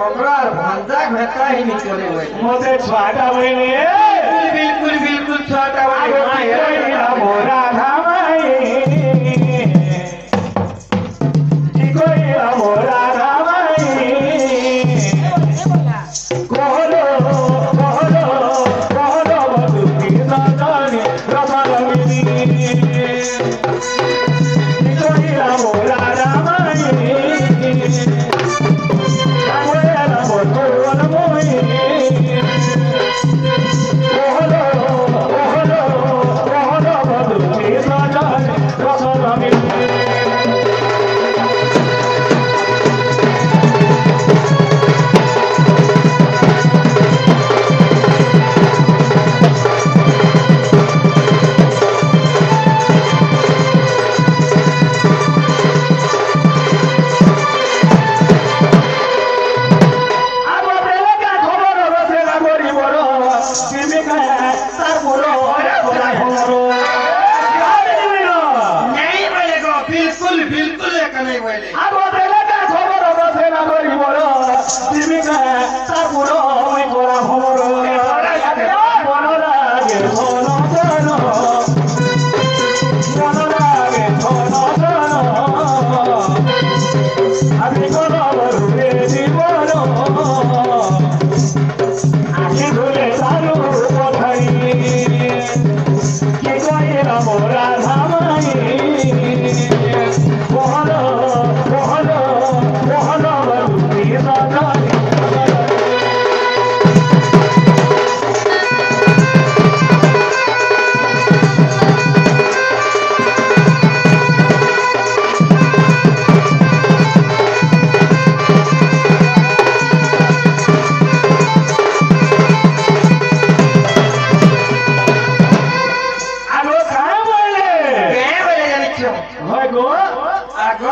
मकरार भांजा घटा ही नहीं करे हुए मोटे छुआटा बोले बिल्कुल बिल्कुल छुआटा बोले मोरा धामाई कोई मोरा धामाई कोहलो कोहलो कोहलो बदुकी नानी रमारमी कोई मोरा धामाई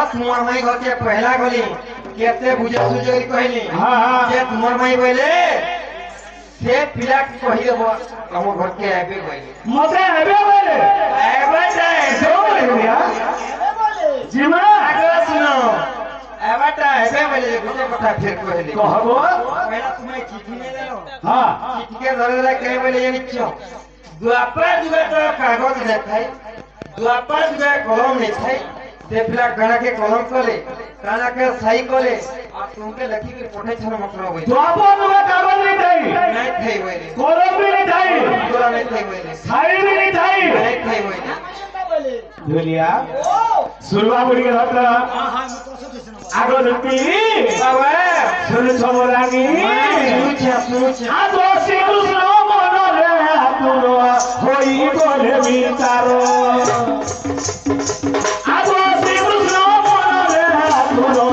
पहला गली केते बुझे सुझे कहली जे तुमर माई बोले से पिला कहि देबो हम घर के आबे बोले मते आबे बोले आबे जाए जो बोलिया जीमा आगे सुनो आबाटा आबे बोले गुटे कथा फिर कहली कहबो पहला तुम्हें चिट्ठी ले लेलो हां चिट्ठी के धरला कहे बोले जानि क्यों द्वापर जुगे तो कागज नहीं थाई द्वापर जुगे कलम नहीं थाई ते पिला गणा के कलम कले काना के सही कले और तुमके लखी के पठे छन मकरो होई द्वापर में कागज नहीं नहीं थई होइले कलम भी नहीं थाई तोरा नहीं थई होइले सही भी नहीं नहीं थई होइले बोलिया सुरवा बोली के हतला आगो रुपी बाबा सुन छमरानी सुनुछ आज श्री कृष्ण मन रे तुरो होई बोले विचारो आज श्री कृष्ण मन रे तुरो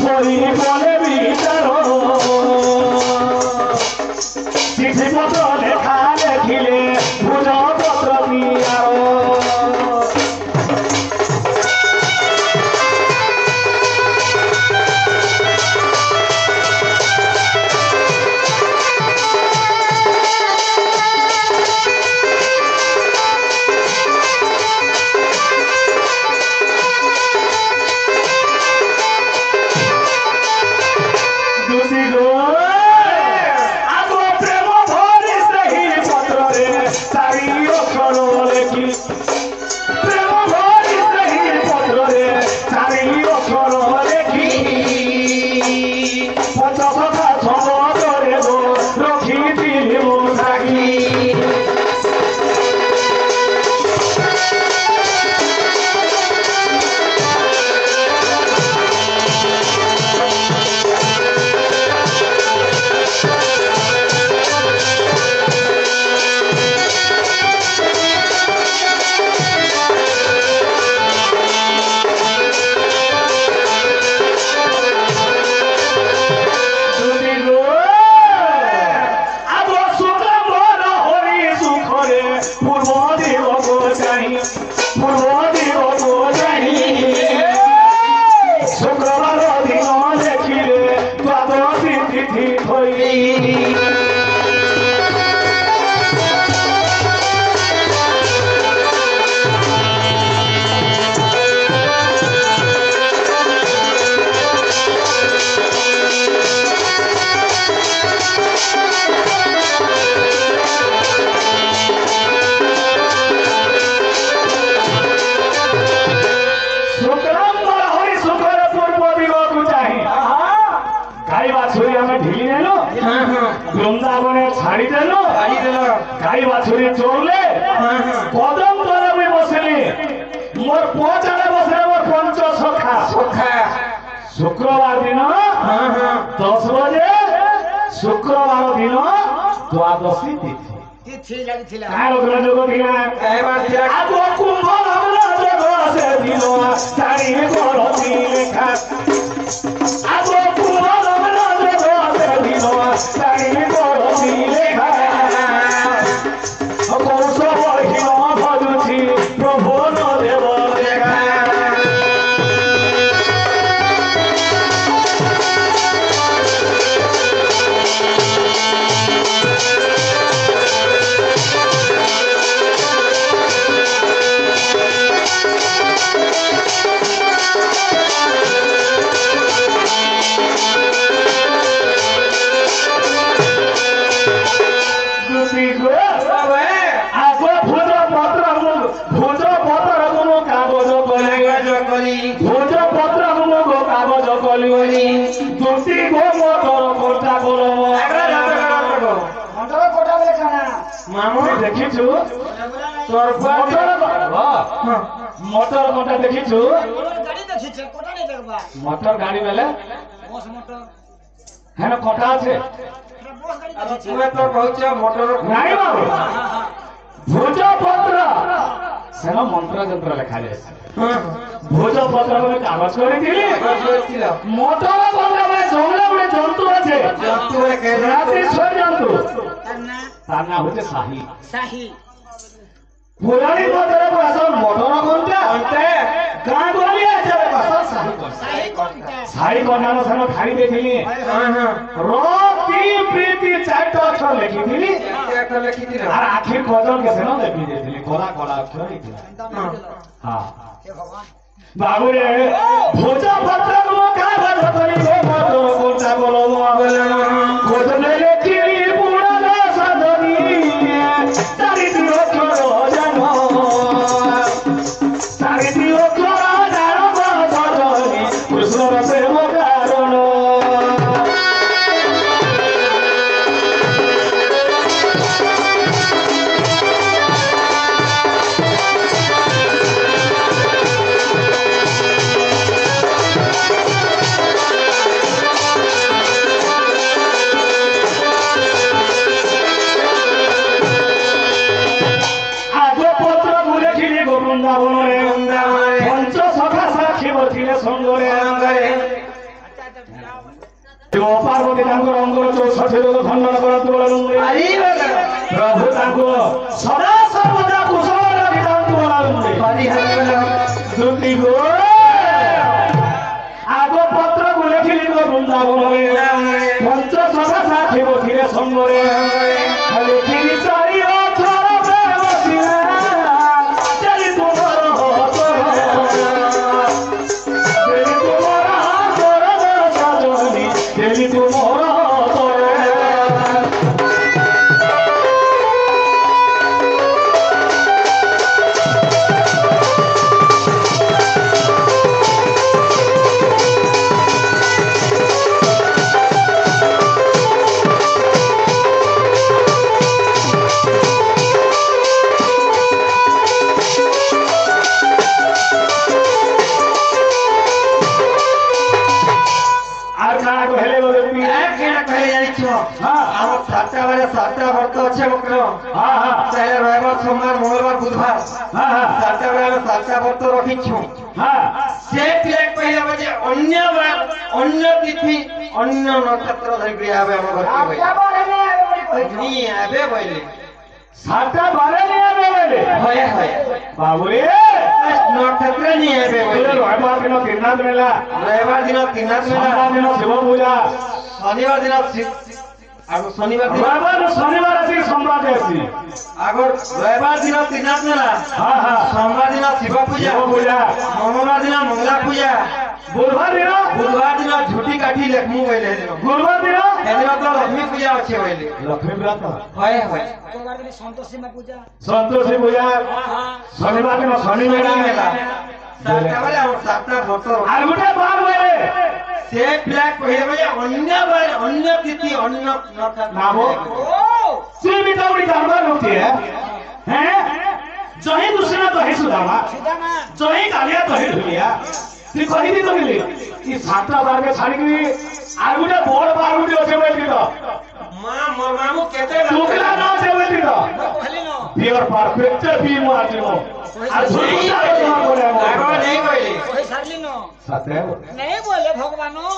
होई बोले विचारो चिठी पत्र लेखा लेखिले भुज पत्र दियारो ছাড়ি দেল ছাড়ি দিল গাই বাছুরি চললে হ্যাঁ হ্যাঁ কদম তলে আমি বসিলি মোর পচারে বসে মোর পঞ্চ সখা সখা শুক্রবার দিন হ্যাঁ হ্যাঁ 10 বাজে শুক্রবার দিন দ্বাদশী তিথি তিথি লাগিছিল কার ওখানে যোগ দিলা এবার আজ কুম্ভ লগ্ন যোগ আছে দিন চারি গরতি লেখা আজ কুম্ভ লগ্ন যোগ আছে দিন চারি গরতি লেখা কৌশল হীন ভজুছি প্রভু দেব লেখা দেখিছু মোটর কোটা দেখিছু গাড়ি দেখিছে কোটা নেই দেখবা মোটর গাড়ি বেলে বস মোটর হ্যাঁ কোটা আছে এটা বস গাড়ি দেখিছে তুমি তো কହୁଛ মোটর নাই বাবু ভোজপত্র সেন মন্ত্র যন্ত্র লেখা যায় ভোজপত্র বলে কাগজ করে দিলি ছিল মোটর বললে মানে জঙ্গলে বলে জন্তু আছে জন্তু বলে রাত্রি ছয় জন্তু না তার নাম হচ্ছে শাহী শাহী পুরানি মোটরে আসল মোটর কোনটা গাঁ গলি আছে আসল শাহী শাহী কোনটা শাহী কোনটা সেন খালি দেখিলি হ্যাঁ হ্যাঁ রতি প্রীতি চারটা অক্ষর লিখিলি একটা লেখিছিল আর আখির কজন কে সেন লিখি দিয়েছিলি কলা কলা অক্ষর লিখিলা হ্যাঁ হে ভগবান বাবুরে ভোজপত্র কাগজ করিব মোটর কোনটা বলো বলে খোঁজ নেলে চিনি পুরানো সাধনী চারিটি অক্ষর জানো চারিটি অক্ষর জানো সাধনী কৃষ্ণর প্রেম কারণ বৃন্দাবনে পঞ্চ সখা সাক্ষী বসিলে সঙ্গরে পার্বতী তাঙ্কর অঙ্গর 64 যোগ খণ্ডন করতে বলেন প্রভু তাঙ্ক সদা সর্বদা কুশল রাখিতান্তু বলেন দুটি গো আগ পত্র গুলে খিলিব বৃন্দাবনে পঞ্চ সখা সাক্ষী বসিলে সঙ্গরে লেখিলি চারি অক্ষর বসিলে সোমবার মঙ্গলবার বুধবার 7টা বেলা 7টা ব্রত রখিছু সে পিলাক কহিলা যে অন্য তিথি অন্য নক্ষত্র ধরি আবে আমার ঘরকে নি আবে বইলে 7টা বারে নিয়ে আবে বলে হয় হয় বাবুরে নক্ষত্র নিয়ে আবে বইলে রবিবার দিন তিরনাথ মেলা রবিবার দিন তিরনাথ মেলা সোমবার দিন শিব পূজা শনিবার দিন আগো শনিবার দিন শনিবার আসি সোমবার আসি আগর রবিবার দিন তিরনাথ মেলা সোমবার দিন শিব পূজা মঙ্গলবার দিন মঙ্গলা পূজা বুধবার দিন ঝুটি কাঠি লেখমু বইলে গুরুবার দিন এদিন তো লক্ষ্মী পূজা আছে বইলে লক্ষ্মী ব্রত হয় হয় তোমার দিন সন্তোষী মা পূজা সন্তোষী পূজা শনিবার দিন শনি মেলা মেলা সাতটা বেলা আমার 7টা ব্রত আর গোটে বার বলে সে পিলা কহিলে যে অন্য তিথি অন্য নক্ষত্র নাম ও तुम भी तो बड़ी जानवर होती है हैं जो ही दूसरा तो ही सुदामा सुदामा जो ही कालिया तो ही ढुलिया तू कही दी तो मिली ये सातटा बार के छाड़ी की आर गुटे बोर्ड बार गुटे ओसे बैठ दी तो मां मोर मामू केते टुकड़ा ना से बैठ दी तो कहली न पियर परफेक्ट पी मार दी আর ঝুলুটা করে আগো नहीं कहली ওই সারলি ন সাথে नहीं बोले भगवान